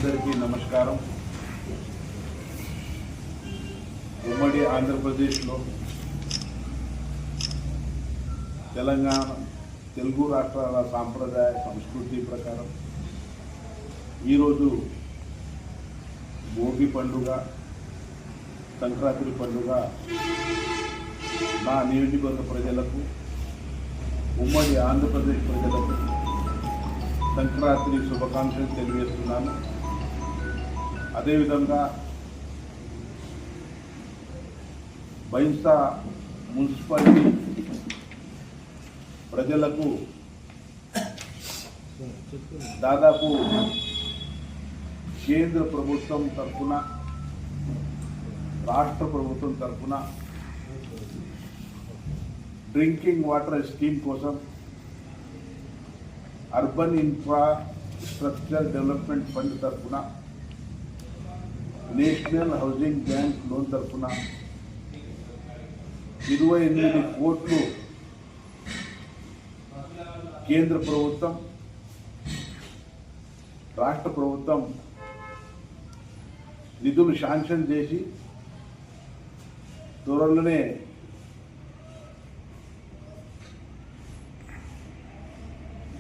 అందరికీ నమస్కారం. ఉమ్మడి ఆంధ్రప్రదేశ్లో తెలంగాణ తెలుగు రాష్ట్రాల సాంప్రదాయ సంస్కృతి ప్రకారం ఈరోజు భోగి పండుగ, సంక్రాంతి పండుగ మా నియోజకవర్గ ప్రజలకు, ఉమ్మడి ఆంధ్రప్రదేశ్ ప్రజలకు సంక్రాంతి శుభాకాంక్షలు తెలియజేస్తున్నాను. అదేవిధంగా బైంసా మున్సిపాలిటీ ప్రజలకు దాదాపు కేంద్ర ప్రభుత్వం తరఫున, రాష్ట్ర ప్రభుత్వం తరఫున డ్రింకింగ్ వాటర్ స్కీమ్ కోసం అర్బన్ ఇన్ఫ్రాస్ట్రక్చర్ డెవలప్మెంట్ ఫండ్ తరఫున, నేషనల్ హౌసింగ్ బ్యాంక్ లోన్ తరఫున 28 కోట్లు కేంద్ర ప్రభుత్వం, రాష్ట్ర ప్రభుత్వం నిధులు శాంక్షన్ చేసి త్వరలోనే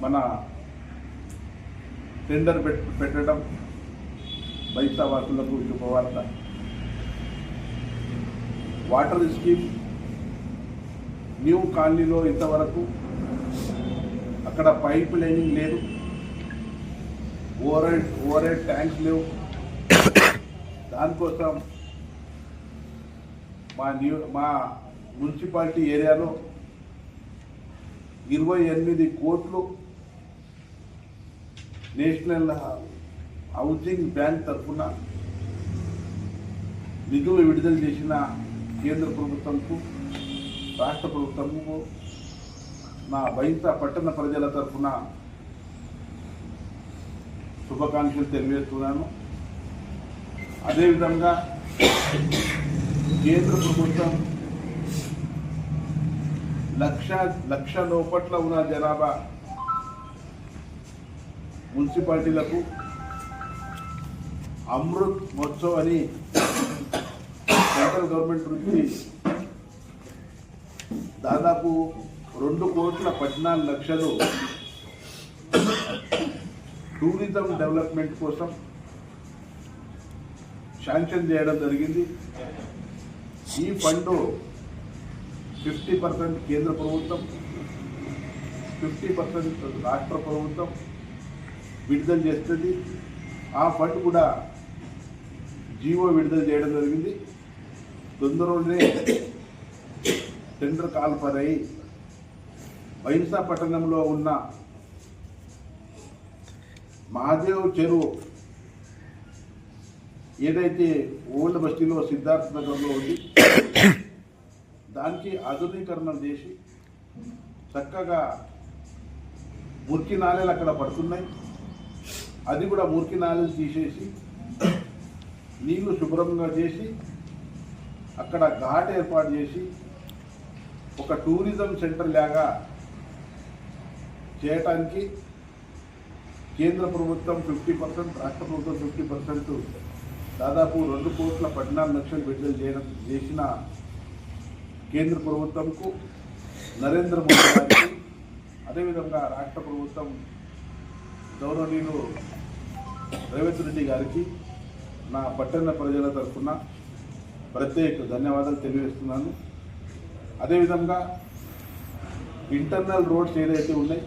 మన టెండర్ పెట్టడం బైంసా వాసులకు శుభవార్త. వాటర్ స్కీమ్ న్యూ కాలనీలో ఇంతవరకు అక్కడ పైప్ లైనింగ్ లేదు, ఓవర్ హెడ్ ట్యాంక్స్ లేవు. దానికోసం మా మున్సిపాలిటీ ఏరియాలో 28 కోట్లు నేషనల్ హౌసింగ్ బ్యాంక్ తరఫున నిధులు విడుదల చేసిన కేంద్ర ప్రభుత్వంకు, రాష్ట్ర ప్రభుత్వంకు నా బైంసా పట్టణ ప్రజల తరఫున శుభాకాంక్షలు తెలియజేస్తున్నాను. అదేవిధంగా కేంద్ర ప్రభుత్వం లక్ష లోపట్ల ఉన్న జనాభా మున్సిపాలిటీలకు అమృత్ మహోత్సవ్ అని సెంట్రల్ గవర్నమెంట్ నుంచి దాదాపు 2,14,00,000 టూరిజం డెవలప్మెంట్ కోసం శాంక్షన్ చేయడం జరిగింది. ఈ ఫండ్ 50% కేంద్ర ప్రభుత్వం, 50% రాష్ట్ర ప్రభుత్వం విడుదల చేస్తుంది. ఆ ఫండ్ కూడా జీవో విడుదల చేయడం జరిగింది. తొందరలోనే టెండర్ కాల్పరై బైంసా పట్టణంలో ఉన్న మహాదేవ్ చెరువు ఏదైతే ఓల్డ్ బస్తీలో సిద్ధార్థ నగర్లో ఉంది, దానికి ఆధునీకరణ చేసి చక్కగా మురికి నాళాలు అక్కడ పడుతున్నాయి. అది కూడా మురికి నాళాలు తీసేసి నీళ్లు శుభ్రంగా చేసి అక్కడ ఘాట్ ఏర్పాటు చేసి ఒక టూరిజం సెంటర్ లాగా చేయటానికి కేంద్ర ప్రభుత్వం 50%, రాష్ట్ర ప్రభుత్వం 50%, దాదాపు 2,14,00,000 విడుదల చేసిన కేంద్ర ప్రభుత్వంకు, నరేంద్ర మోదీ గారికి, అదేవిధంగా రాష్ట్ర ప్రభుత్వం గౌరవనీయులు రేవంత్ రెడ్డి గారికి నా పట్టణ ప్రజల తరఫున ప్రత్యేక ధన్యవాదాలు తెలియజేస్తున్నాను. అదేవిధంగా ఇంటర్నల్ రోడ్స్ ఏదైతే ఉన్నాయి